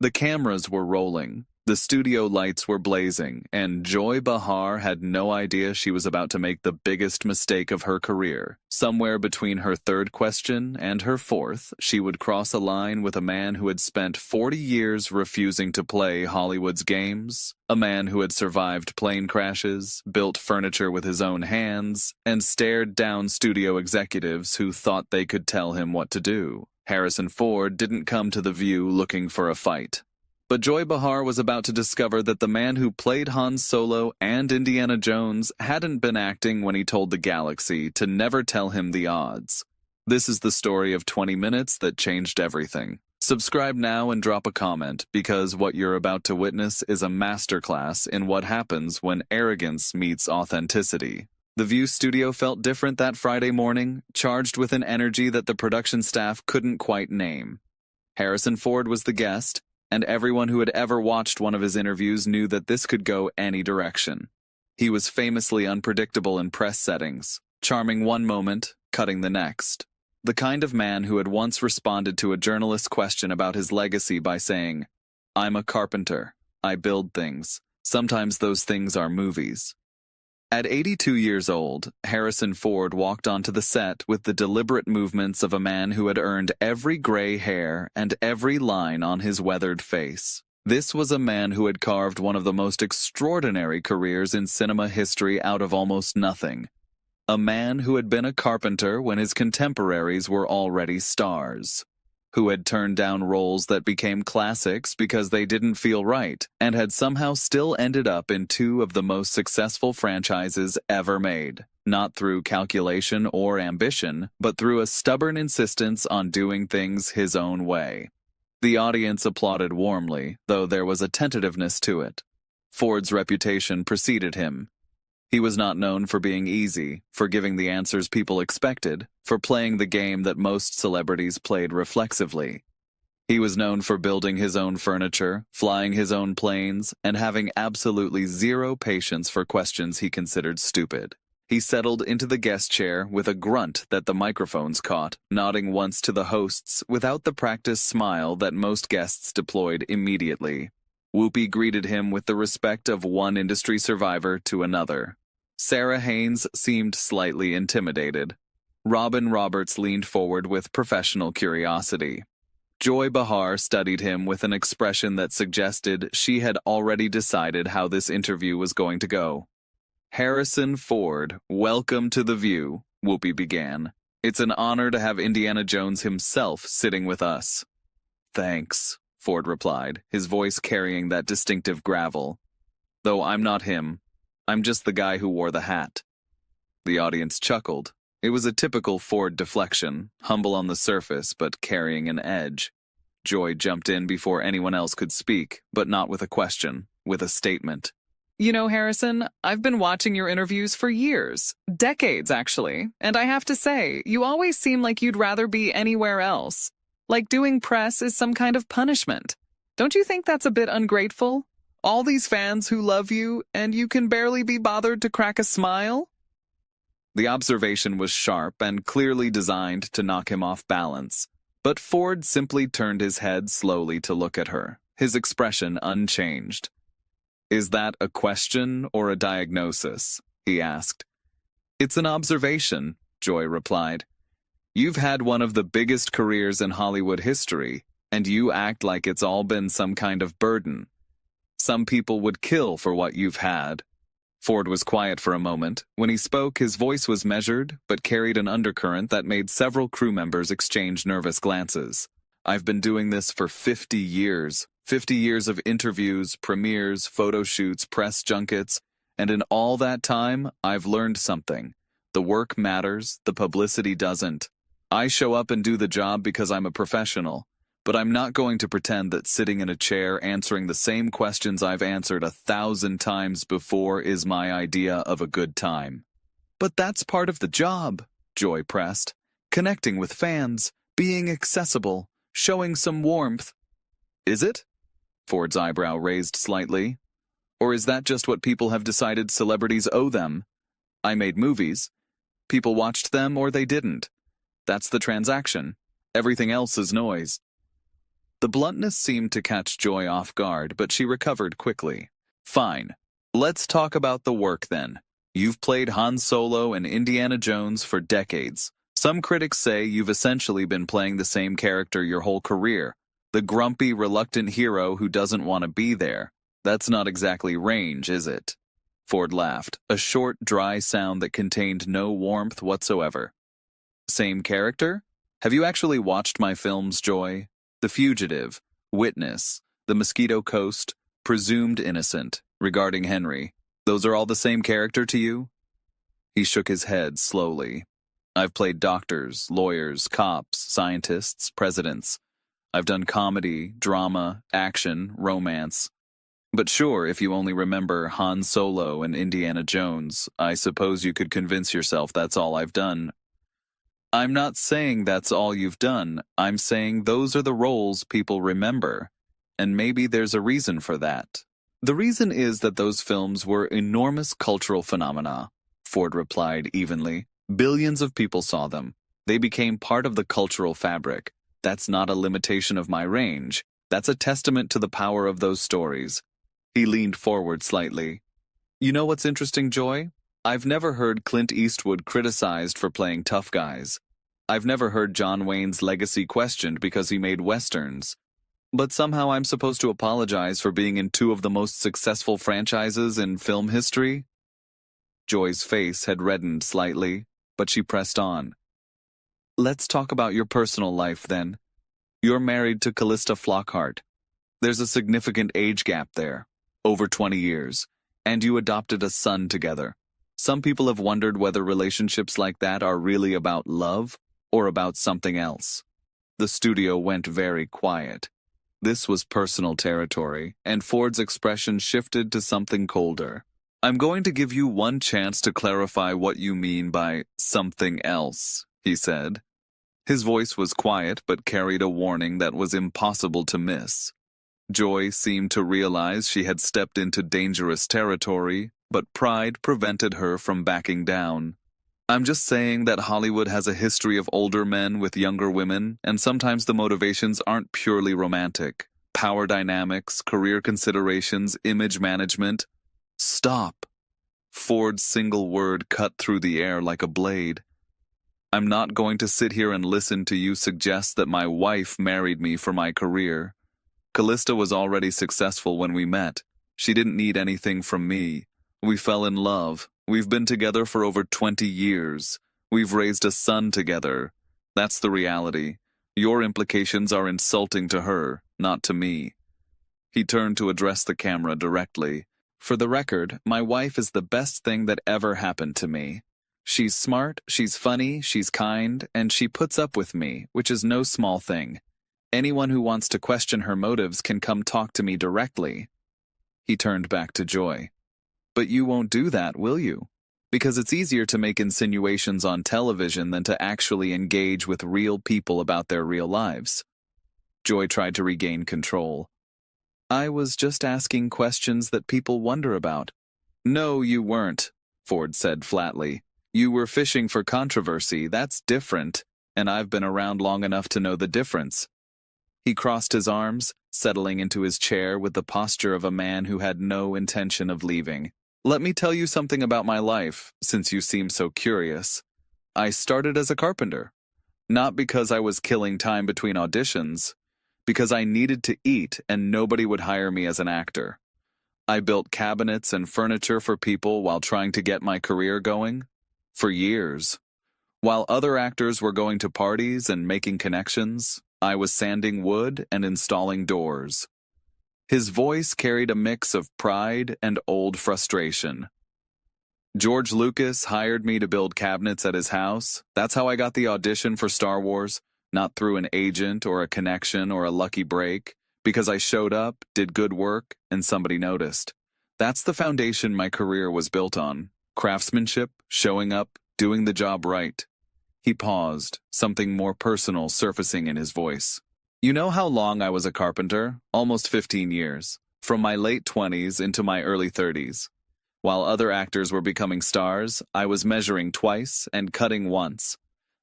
The cameras were rolling, the studio lights were blazing, and Joy Behar had no idea she was about to make the biggest mistake of her career. Somewhere between her third question and her fourth, she would cross a line with a man who had spent 40 years refusing to play Hollywood's games, a man who had survived plane crashes, built furniture with his own hands, and stared down studio executives who thought they could tell him what to do. Harrison Ford didn't come to The View looking for a fight. But Joy Behar was about to discover that the man who played Han Solo and Indiana Jones hadn't been acting when he told the galaxy to never tell him the odds. This is the story of 20 minutes that changed everything. Subscribe now and drop a comment, because what you're about to witness is a masterclass in what happens when arrogance meets authenticity. The View studio felt different that Friday morning, charged with an energy that the production staff couldn't quite name. Harrison Ford was the guest, and everyone who had ever watched one of his interviews knew that this could go any direction. He was famously unpredictable in press settings, charming one moment, cutting the next. The kind of man who had once responded to a journalist's question about his legacy by saying, "I'm a carpenter. I build things. Sometimes those things are movies." At 82 years old, Harrison Ford walked onto the set with the deliberate movements of a man who had earned every gray hair and every line on his weathered face. This was a man who had carved one of the most extraordinary careers in cinema history out of almost nothing. A man who had been a carpenter when his contemporaries were already stars, who had turned down roles that became classics because they didn't feel right, and had somehow still ended up in two of the most successful franchises ever made, not through calculation or ambition, but through a stubborn insistence on doing things his own way. The audience applauded warmly, though there was a tentativeness to it. Ford's reputation preceded him. He was not known for being easy, for giving the answers people expected, for playing the game that most celebrities played reflexively. He was known for building his own furniture, flying his own planes, and having absolutely zero patience for questions he considered stupid. He settled into the guest chair with a grunt that the microphones caught, nodding once to the hosts without the practiced smile that most guests deployed immediately. Whoopi greeted him with the respect of one industry survivor to another. Sarah Haynes seemed slightly intimidated. Robin Roberts leaned forward with professional curiosity. Joy Behar studied him with an expression that suggested she had already decided how this interview was going to go. "Harrison Ford, welcome to The View," Whoopi began. "It's an honor to have Indiana Jones himself sitting with us." "Thanks," Ford replied, his voice carrying that distinctive gravel. "Though I'm not him. I'm just the guy who wore the hat." The audience chuckled. It was a typical Ford deflection, humble on the surface but carrying an edge. Joy jumped in before anyone else could speak, but not with a question, with a statement. "You know, Harrison, I've been watching your interviews for years, decades actually, and I have to say, you always seem like you'd rather be anywhere else. Like doing press is some kind of punishment. Don't you think that's a bit ungrateful? All these fans who love you, and you can barely be bothered to crack a smile?" The observation was sharp and clearly designed to knock him off balance, but Ford simply turned his head slowly to look at her, his expression unchanged. "Is that a question or a diagnosis?" he asked. "It's an observation," Joy replied. "You've had one of the biggest careers in Hollywood history, and you act like it's all been some kind of burden. Some people would kill for what you've had." Ford was quiet for a moment. When he spoke, his voice was measured, but carried an undercurrent that made several crew members exchange nervous glances. "I've been doing this for 50 years. 50 years of interviews, premieres, photo shoots, press junkets, and in all that time, I've learned something. The work matters, the publicity doesn't. I show up and do the job because I'm a professional, but I'm not going to pretend that sitting in a chair answering the same questions I've answered 1,000 times before is my idea of a good time." "But that's part of the job," Joy pressed. "Connecting with fans, being accessible, showing some warmth." "Is it?" Ford's eyebrow raised slightly. "Or is that just what people have decided celebrities owe them? I made movies. People watched them or they didn't. That's the transaction. Everything else is noise." The bluntness seemed to catch Joy off guard, but she recovered quickly. Fine. Let's talk about the work then. You've played Han Solo and Indiana Jones for decades. Some critics say you've essentially been playing the same character your whole career. The grumpy, reluctant hero who doesn't want to be there. That's not exactly range, is it? Ford laughed, a short, dry sound that contained no warmth whatsoever. Same character? Have you actually watched my films, Joy? The Fugitive, Witness, The Mosquito Coast, Presumed Innocent, Regarding Henry. Those are all the same character to you? He shook his head slowly. I've played doctors, lawyers, cops, scientists, presidents. I've done comedy, drama, action, romance. But sure, if you only remember Han Solo and Indiana Jones, I suppose you could convince yourself that's all I've done. I'm not saying that's all you've done. I'm saying those are the roles people remember. And maybe there's a reason for that. The reason is that those films were enormous cultural phenomena, Ford replied evenly. Billions of people saw them. They became part of the cultural fabric. That's not a limitation of my range. That's a testament to the power of those stories. He leaned forward slightly. You know what's interesting, Joy? I've never heard Clint Eastwood criticized for playing tough guys. I've never heard John Wayne's legacy questioned because he made westerns. But somehow I'm supposed to apologize for being in two of the most successful franchises in film history? Joy's face had reddened slightly, but she pressed on. Let's talk about your personal life, then. You're married to Callista Flockhart. There's a significant age gap there, over 20 years, and you adopted a son together. Some people have wondered whether relationships like that are really about love or about something else. The studio went very quiet. This was personal territory, and Ford's expression shifted to something colder. I'm going to give you one chance to clarify what you mean by something else, he said. His voice was quiet but carried a warning that was impossible to miss. Joy seemed to realize she had stepped into dangerous territory, but pride prevented her from backing down. I'm just saying that Hollywood has a history of older men with younger women, and sometimes the motivations aren't purely romantic. Power dynamics, career considerations, image management. Stop. Ford's single word cut through the air like a blade. I'm not going to sit here and listen to you suggest that my wife married me for my career. Callista was already successful when we met. She didn't need anything from me. We fell in love. We've been together for over 20 years. We've raised a son together. That's the reality. Your implications are insulting to her, not to me. He turned to address the camera directly. For the record, my wife is the best thing that ever happened to me. She's smart, she's funny, she's kind, and she puts up with me, which is no small thing. Anyone who wants to question her motives can come talk to me directly. He turned back to Joy. But you won't do that, will you? Because it's easier to make insinuations on television than to actually engage with real people about their real lives. Joy tried to regain control. I was just asking questions that people wonder about. No, you weren't, Ford said flatly. You were fishing for controversy, that's different, and I've been around long enough to know the difference. He crossed his arms, settling into his chair with the posture of a man who had no intention of leaving. Let me tell you something about my life, since you seem so curious. I started as a carpenter. Not because I was killing time between auditions, because I needed to eat and nobody would hire me as an actor. I built cabinets and furniture for people while trying to get my career going. For years. While other actors were going to parties and making connections, I was sanding wood and installing doors. His voice carried a mix of pride and old frustration. George Lucas hired me to build cabinets at his house. That's how I got the audition for Star Wars, not through an agent or a connection or a lucky break, because I showed up, did good work, and somebody noticed. That's the foundation my career was built on. Craftsmanship, showing up, doing the job right. He paused, something more personal surfacing in his voice. You know how long I was a carpenter? Almost 15 years. From my late 20s into my early 30s. While other actors were becoming stars, I was measuring twice and cutting once.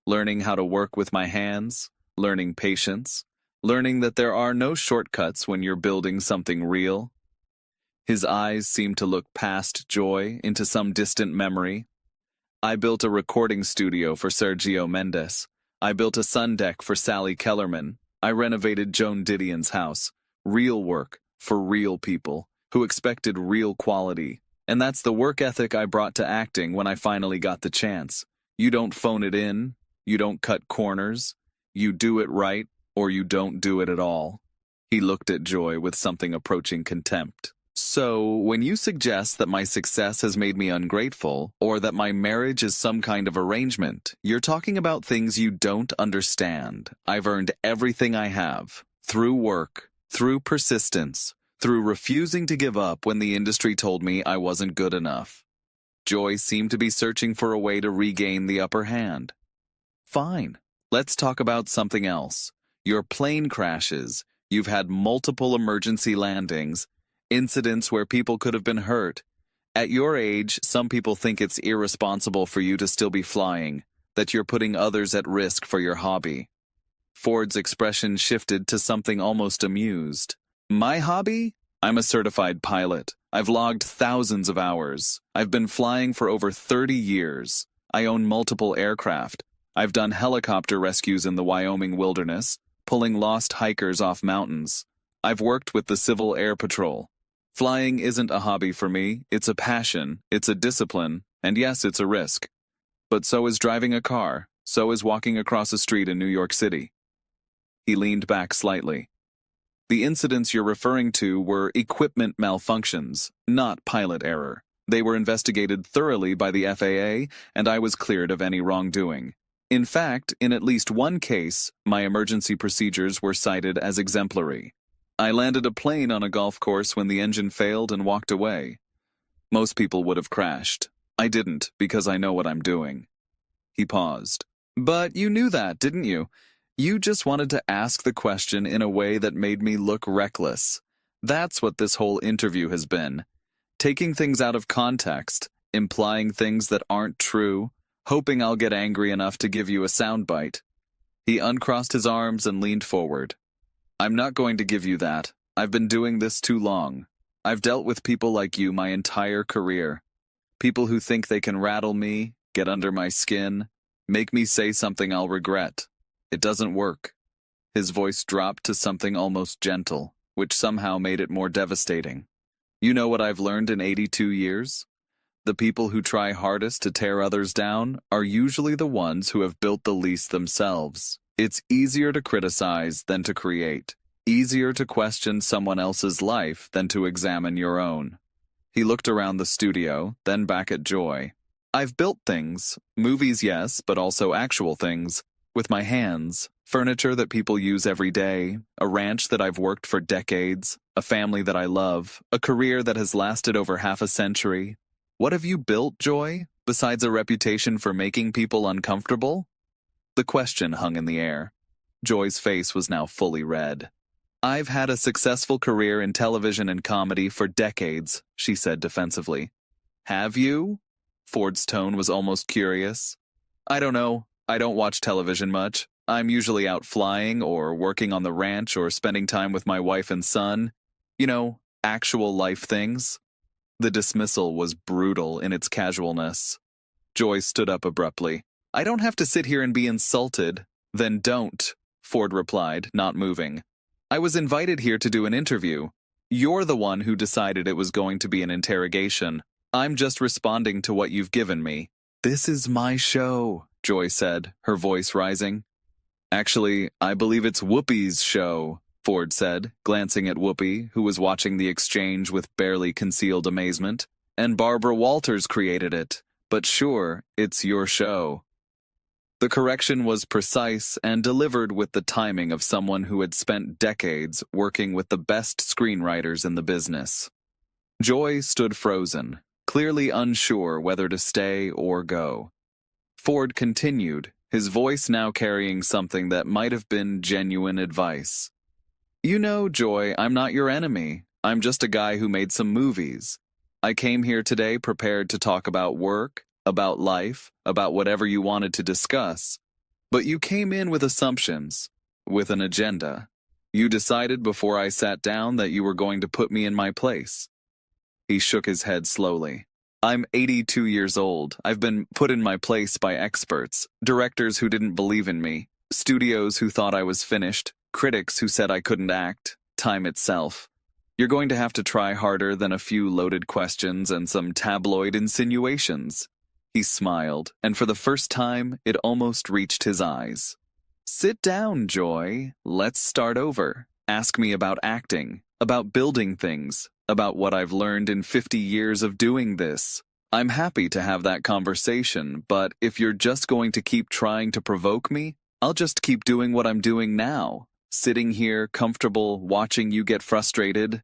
Learning how to work with my hands, learning patience, learning that there are no shortcuts when you're building something real. His eyes seemed to look past Joy into some distant memory. I built a recording studio for Sergio Mendes. I built a sun deck for Sally Kellerman. I renovated Joan Didion's house. Real work for real people who expected real quality. And that's the work ethic I brought to acting when I finally got the chance. You don't phone it in. You don't cut corners. You do it right, or you don't do it at all. He looked at Joy with something approaching contempt. So, when you suggest that my success has made me ungrateful, or that my marriage is some kind of arrangement, you're talking about things you don't understand. I've earned everything I have. Through work, through persistence, through refusing to give up when the industry told me I wasn't good enough. Joy seemed to be searching for a way to regain the upper hand. Fine. Let's talk about something else. Your plane crashes. You've had multiple emergency landings. Incidents where people could have been hurt. At your age, some people think it's irresponsible for you to still be flying, that you're putting others at risk for your hobby. Ford's expression shifted to something almost amused. My hobby? I'm a certified pilot. I've logged thousands of hours. I've been flying for over 30 years. I own multiple aircraft. I've done helicopter rescues in the Wyoming wilderness, pulling lost hikers off mountains. I've worked with the Civil Air Patrol. Flying isn't a hobby for me, it's a passion, it's a discipline, and yes, it's a risk. But so is driving a car, so is walking across a street in New York City. He leaned back slightly. The incidents you're referring to were equipment malfunctions, not pilot error. They were investigated thoroughly by the FAA, and I was cleared of any wrongdoing. In fact, in at least one case, my emergency procedures were cited as exemplary. I landed a plane on a golf course when the engine failed and walked away. Most people would have crashed. I didn't, because I know what I'm doing. He paused. But you knew that, didn't you? You just wanted to ask the question in a way that made me look reckless. That's what this whole interview has been. Taking things out of context, implying things that aren't true, hoping I'll get angry enough to give you a soundbite. He uncrossed his arms and leaned forward. I'm not going to give you that. I've been doing this too long. I've dealt with people like you my entire career. People who think they can rattle me, get under my skin, make me say something I'll regret. It doesn't work. His voice dropped to something almost gentle, which somehow made it more devastating. You know what I've learned in 82 years? The people who try hardest to tear others down are usually the ones who have built the least themselves. It's easier to criticize than to create. Easier to question someone else's life than to examine your own. He looked around the studio, then back at Joy. I've built things. Movies, yes, but also actual things. With my hands. Furniture that people use every day. A ranch that I've worked for decades. A family that I love. A career that has lasted over half a century. What have you built, Joy, besides a reputation for making people uncomfortable? The question hung in the air. Joy's face was now fully red. I've had a successful career in television and comedy for decades, she said defensively. Have you? Ford's tone was almost curious. I don't know. I don't watch television much. I'm usually out flying or working on the ranch or spending time with my wife and son. You know, actual life things. The dismissal was brutal in its casualness. Joy stood up abruptly. I don't have to sit here and be insulted. Then don't, Ford replied, not moving. I was invited here to do an interview. You're the one who decided it was going to be an interrogation. I'm just responding to what you've given me. This is my show, Joy said, her voice rising. Actually, I believe it's Whoopi's show, Ford said, glancing at Whoopi, who was watching the exchange with barely concealed amazement. And Barbara Walters created it. But sure, it's your show. The correction was precise and delivered with the timing of someone who had spent decades working with the best screenwriters in the business. Joy stood frozen, clearly unsure whether to stay or go. Ford continued, his voice now carrying something that might have been genuine advice. You know, Joy, I'm not your enemy. I'm just a guy who made some movies. I came here today prepared to talk about work, about life, about whatever you wanted to discuss. But you came in with assumptions, with an agenda. You decided before I sat down that you were going to put me in my place. He shook his head slowly. I'm 82 years old. I've been put in my place by experts, directors who didn't believe in me, studios who thought I was finished, critics who said I couldn't act, time itself. You're going to have to try harder than a few loaded questions and some tabloid insinuations. He smiled, and for the first time, it almost reached his eyes. Sit down, Joy. Let's start over. Ask me about acting, about building things, about what I've learned in 50 years of doing this. I'm happy to have that conversation, but if you're just going to keep trying to provoke me, I'll just keep doing what I'm doing now, sitting here, comfortable, watching you get frustrated.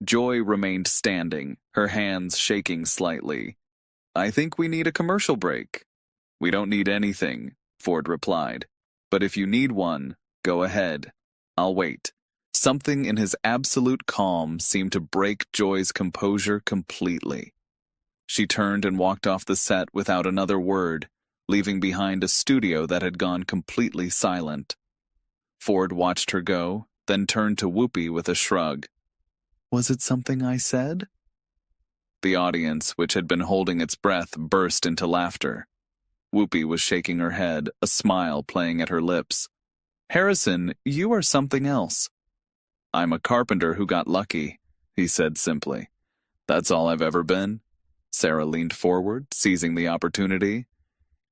Joy remained standing, her hands shaking slightly. I think we need a commercial break. We don't need anything, Ford replied. But if you need one, go ahead. I'll wait. Something in his absolute calm seemed to break Joy's composure completely. She turned and walked off the set without another word, leaving behind a studio that had gone completely silent. Ford watched her go, then turned to Whoopi with a shrug. Was it something I said? The audience, which had been holding its breath, burst into laughter. Whoopi was shaking her head, a smile playing at her lips. Harrison, you are something else. I'm a carpenter who got lucky, he said simply. That's all I've ever been. Sarah leaned forward, seizing the opportunity.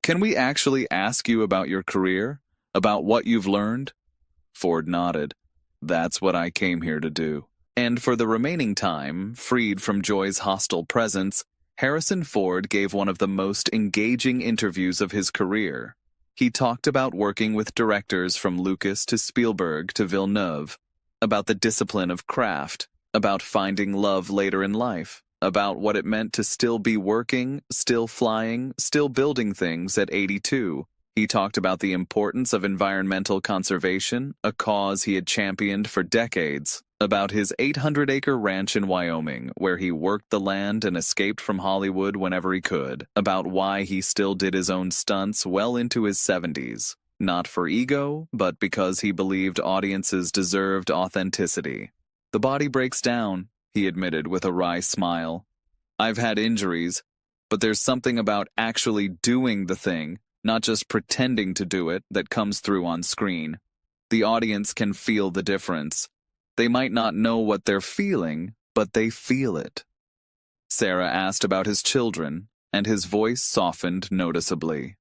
Can we actually ask you about your career? About what you've learned? Ford nodded. That's what I came here to do. And for the remaining time, freed from Joy's hostile presence, Harrison Ford gave one of the most engaging interviews of his career. He talked about working with directors from Lucas to Spielberg to Villeneuve, about the discipline of craft, about finding love later in life, about what it meant to still be working, still flying, still building things at 82. He talked about the importance of environmental conservation, a cause he had championed for decades, about his 800-acre ranch in Wyoming, where he worked the land and escaped from Hollywood whenever he could, about why he still did his own stunts well into his 70s, not for ego, but because he believed audiences deserved authenticity. The body breaks down, he admitted with a wry smile. I've had injuries, but there's something about actually doing the thing, not just pretending to do it, that comes through on screen. The audience can feel the difference. They might not know what they're feeling, but they feel it. Sarah asked about his children, and his voice softened noticeably.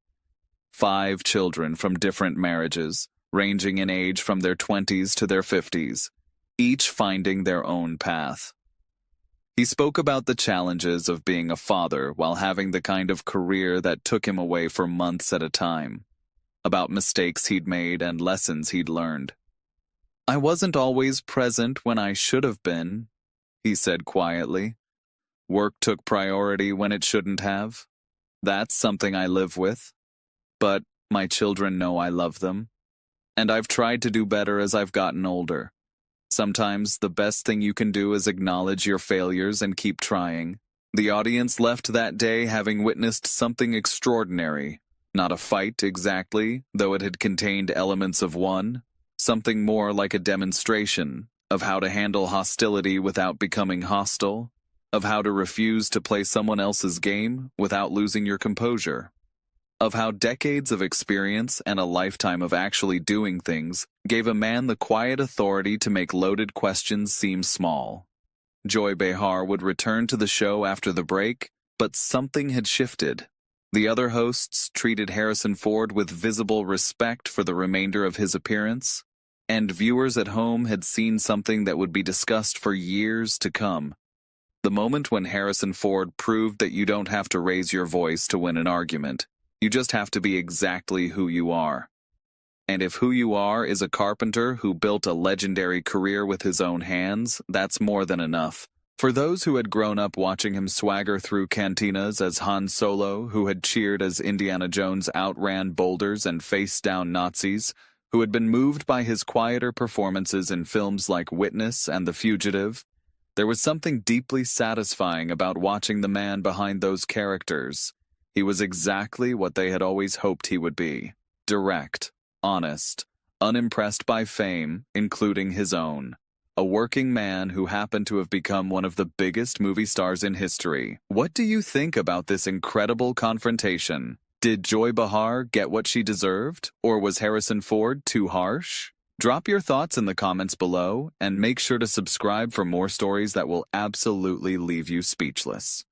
5 children from different marriages, ranging in age from their 20s to their 50s, each finding their own path. He spoke about the challenges of being a father while having the kind of career that took him away for months at a time, about mistakes he'd made and lessons he'd learned. I wasn't always present when I should have been, he said quietly. Work took priority when it shouldn't have. That's something I live with. But my children know I love them. And I've tried to do better as I've gotten older. Sometimes the best thing you can do is acknowledge your failures and keep trying. The audience left that day having witnessed something extraordinary. Not a fight exactly, though it had contained elements of one. Something more like a demonstration of how to handle hostility without becoming hostile, of how to refuse to play someone else's game without losing your composure, of how decades of experience and a lifetime of actually doing things gave a man the quiet authority to make loaded questions seem small. Joy Behar would return to the show after the break, but something had shifted. The other hosts treated Harrison Ford with visible respect for the remainder of his appearance, and viewers at home had seen something that would be discussed for years to come. The moment when Harrison Ford proved that you don't have to raise your voice to win an argument. You just have to be exactly who you are. And if who you are is a carpenter who built a legendary career with his own hands, that's more than enough. For those who had grown up watching him swagger through cantinas as Han Solo, who had cheered as Indiana Jones outran boulders and faced down Nazis, who had been moved by his quieter performances in films like Witness and The Fugitive, there was something deeply satisfying about watching the man behind those characters. He was exactly what they had always hoped he would be. Direct, honest, unimpressed by fame, including his own. A working man who happened to have become one of the biggest movie stars in history. What do you think about this incredible confrontation? Did Joy Behar get what she deserved, or was Harrison Ford too harsh? Drop your thoughts in the comments below, and make sure to subscribe for more stories that will absolutely leave you speechless.